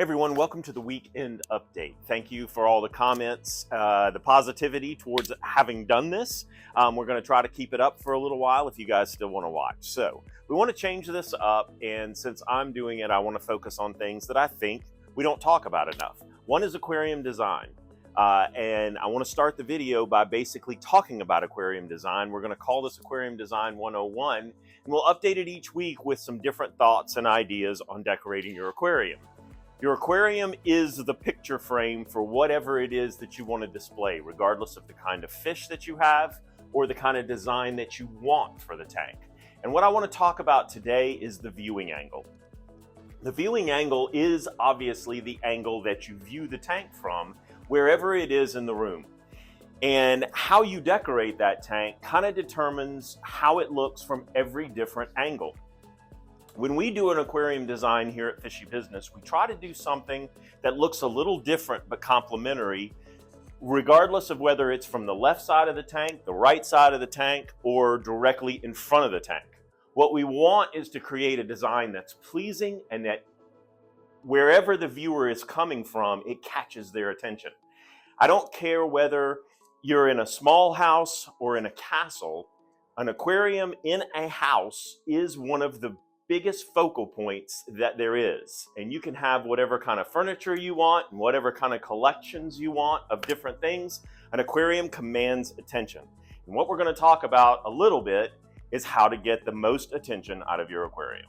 Hey everyone, welcome to the weekend update. Thank you for all the comments, the positivity towards having done this. We're going to try to keep it up for a little while if you guys still want to watch. So we want to change this up, and since I'm doing it, I want to focus on things that I think we don't talk about enough. One is aquarium design, and I want to start the video by basically talking about aquarium design. We're going to call this Aquarium Design 101, and we'll update it each week with some different thoughts and ideas on decorating your aquarium. Your aquarium is the picture frame for whatever it is that you want to display, regardless of the kind of fish that you have or the kind of design that you want for the tank. And what I want to talk about today is the viewing angle. The viewing angle is obviously the angle that you view the tank from, wherever it is in the room. And how you decorate that tank kind of determines how it looks from every different angle. When we do an aquarium design here at Fishy Business, we try to do something that looks a little different but complementary, regardless of whether it's from the left side of the tank, the right side of the tank, or directly in front of the tank. What we want is to create a design that's pleasing and that wherever the viewer is coming from, it catches their attention. I don't care whether you're in a small house or in a castle, an aquarium in a house is one of the biggest focal points that there is. And you can have whatever kind of furniture you want and whatever kind of collections you want of different things. An aquarium commands attention. And what we're going to talk about a little bit is how to get the most attention out of your aquarium.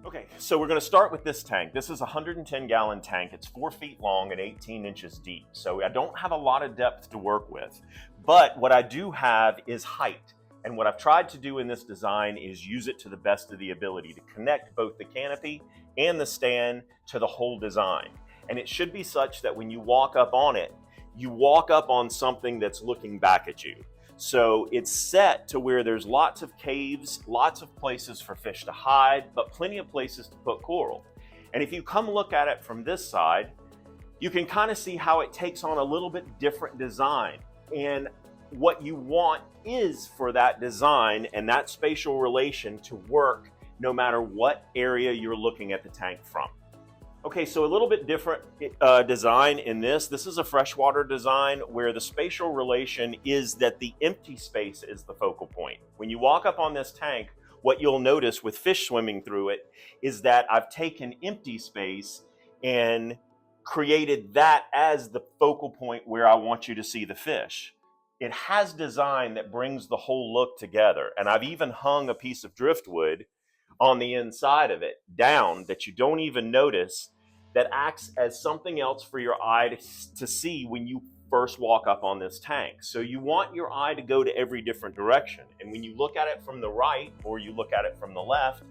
Okay, so we're going to start with this tank. This is a 110-gallon tank. It's 4 feet long and 18 inches deep. So I don't have a lot of depth to work with, but what I do have is height. And what I've tried to do in this design is use it to the best of the ability to connect both the canopy and the stand to the whole design. And it should be such that when you walk up on it, you walk up on something that's looking back at you. So it's set to where there's lots of caves, lots of places for fish to hide, but plenty of places to put coral. And if you come look at it from this side, you can kind of see how it takes on a little bit different design. And what you want is for that design and that spatial relation to work no matter what area you're looking at the tank from. Okay, so a little bit different design in this. This is a freshwater design where the spatial relation is that the empty space is the focal point. When you walk up on this tank, what you'll notice with fish swimming through it is that I've taken empty space and created that as the focal point where I want you to see the fish. It has design that brings the whole look together. And I've even hung a piece of driftwood on the inside of it down that you don't even notice, that acts as something else for your eye to see when you first walk up on this tank. So you want your eye to go to every different direction. And when you look at it from the right or you look at it from the left,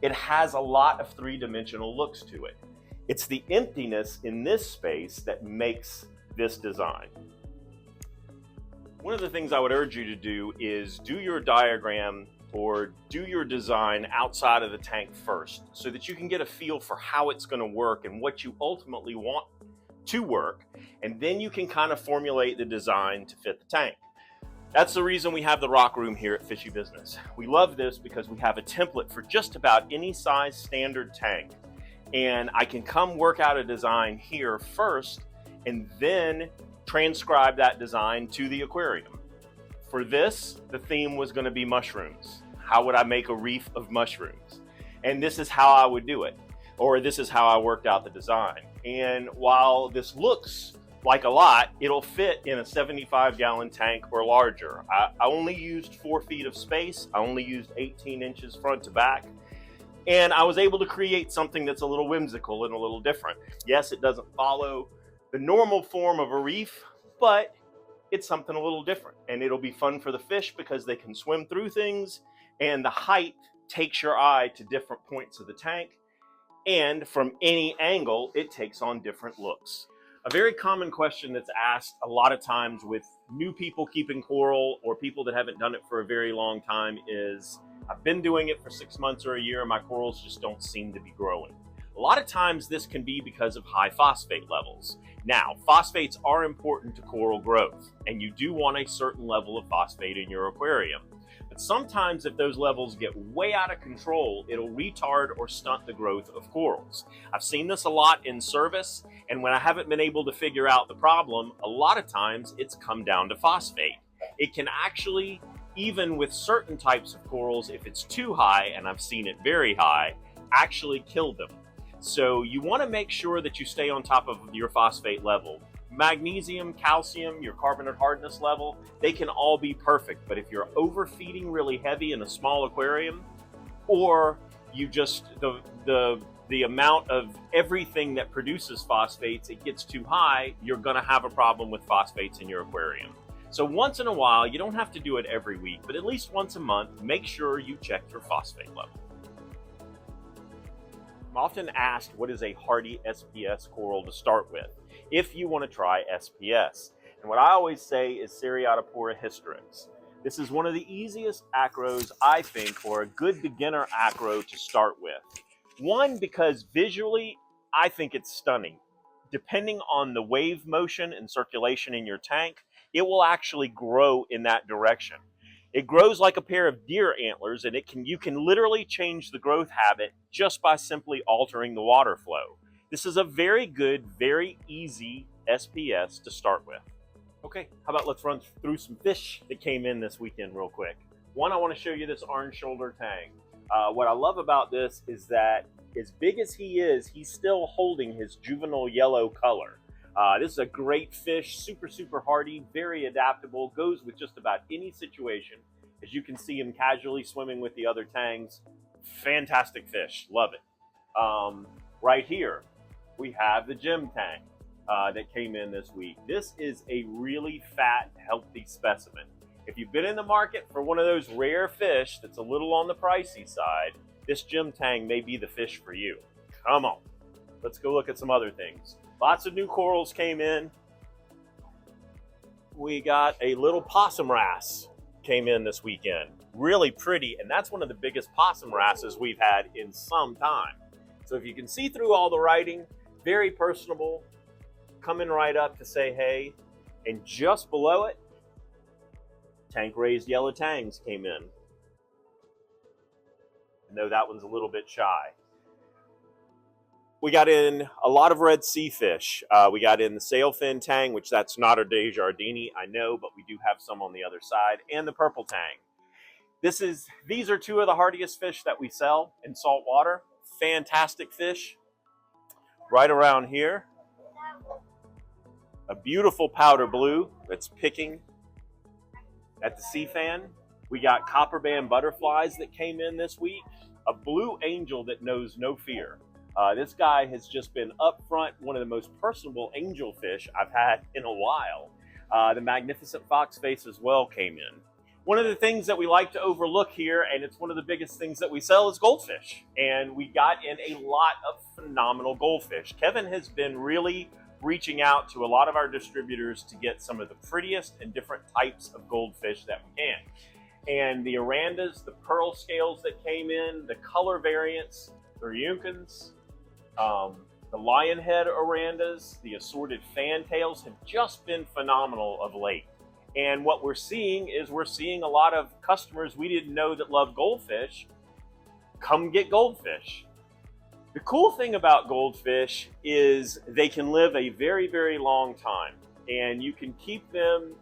it has a lot of three-dimensional looks to it. It's the emptiness in this space that makes this design. One of the things I would urge you to do is do your diagram or do your design outside of the tank first so that you can get a feel for how it's going to work and what you ultimately want to work, and then you can kind of formulate the design to fit the tank. That's the reason we have the rock room here at Fishy Business. We love this because we have a template for just about any size standard tank, and I can come work out a design here first and then transcribe that design to the aquarium. For this, the theme was going to be mushrooms. How would I make a reef of mushrooms? And this is how I would do it, or this is how I worked out the design. And while this looks like a lot, it'll fit in a 75-gallon tank or larger. I only used 4 feet of space. I only used 18 inches front to back. And I was able to create something that's a little whimsical and a little different. Yes, it doesn't follow the normal form of a reef, but it's something a little different, and it'll be fun for the fish because they can swim through things, and the height takes your eye to different points of the tank, and from any angle it takes on different looks. A very common question that's asked a lot of times with new people keeping coral or people that haven't done it for a very long time is, I've been doing it for 6 months or a year and my corals just don't seem to be growing. A lot of times this can be because of high phosphate levels. Now, phosphates are important to coral growth, and you do want a certain level of phosphate in your aquarium. But But sometimes if those levels get way out of control, it'll retard or stunt the growth of corals. I've seen this a lot in service, and when I haven't been able to figure out the problem, a lot of times it's come down to phosphate. It can actually, even with certain types of corals, if it's too high, and I've seen it very high, actually kill them. So you want to make sure that you stay on top of your phosphate level. Magnesium, calcium, your carbonate hardness level, they can all be perfect. But if you're overfeeding really heavy in a small aquarium, or you just, the amount of everything that produces phosphates, it gets too high, you're going to have a problem with phosphates in your aquarium. So once in a while, you don't have to do it every week, but at least once a month, make sure you check your phosphate level. I'm often asked what is a hardy SPS coral to start with if you want to try SPS. And what I always say is Seriatopora hystrix. This is one of the easiest acros, I think, for a good beginner acro to start with. One, because visually, I think it's stunning. Depending on the wave motion and circulation in your tank, it will actually grow in that direction. It grows like a pair of deer antlers, and you can literally change the growth habit just by simply altering the water flow. This is a very good, very easy SPS to start with. Okay, how about let's run through some fish that came in this weekend real quick. One, I want to show you this orange shoulder tang. What I love about this is that as big as he is, he's still holding his juvenile yellow color. This is a great fish, super hardy, very adaptable, goes with just about any situation. As you can see him casually swimming with the other tangs. Fantastic fish, love it. Right here, we have the gem tang that came in this week. This is a really fat, healthy specimen. If you've been in the market for one of those rare fish that's a little on the pricey side, this gem tang may be the fish for you. Come on, let's go look at some other things. Lots of new corals came in. We got a little possum wrasse came in this weekend. Really pretty, and that's one of the biggest possum wrasses we've had in some time. So if you can see through all the writing, very personable, coming right up to say hey. And just below it, tank raised yellow tangs came in. I know that one's a little bit shy. We got in a lot of red sea fish. We got in the sailfin tang, which that's not a Desjardins, I know, but we do have some on the other side, and the purple tang. These are two of the hardiest fish that we sell in saltwater. Fantastic fish. Right around here, a beautiful powder blue that's picking at the sea fan. We got copper band butterflies that came in this week. A blue angel that knows no fear. This guy has just been up front, one of the most personable angelfish I've had in a while. The magnificent foxface as well came in. One of the things that we like to overlook here, and it's one of the biggest things that we sell, is goldfish. And we got in a lot of phenomenal goldfish. Kevin has been really reaching out to a lot of our distributors to get some of the prettiest and different types of goldfish that we can. And the orandas, the pearl scales that came in, the color variants, the Ryunkins, the lionhead orandas, the assorted fantails have just been phenomenal of late. And what we're seeing is we're seeing a lot of customers we didn't know that love goldfish come get goldfish. The cool thing about goldfish is they can live a very long time, and you can keep them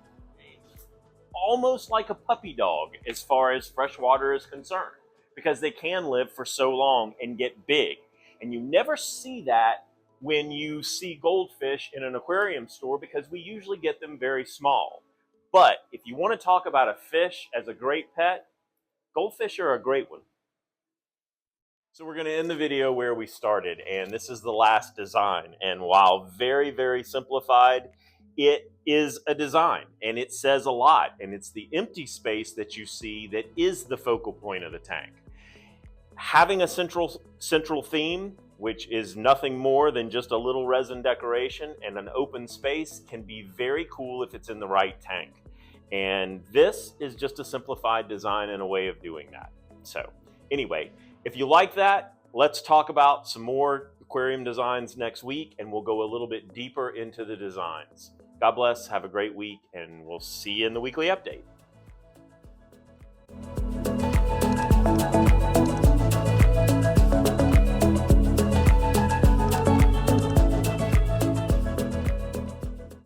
almost like a puppy dog as far as freshwater is concerned, because they can live for so long and get big. And you never see that when you see goldfish in an aquarium store, because we usually get them very small. But if you want to talk about a fish as a great pet, goldfish are a great one. So we're going to end the video where we started, and this is the last design. And while very simplified, it is a design, and it says a lot, and it's the empty space that you see that is the focal point of the tank. Having a central theme, which is nothing more than just a little resin decoration and an open space, can be very cool if it's in the right tank. And this is just a simplified design and a way of doing that. So anyway, if you like that, let's talk about some more aquarium designs next week, and we'll go a little bit deeper into the designs. God bless, have a great week, and we'll see you in the weekly update.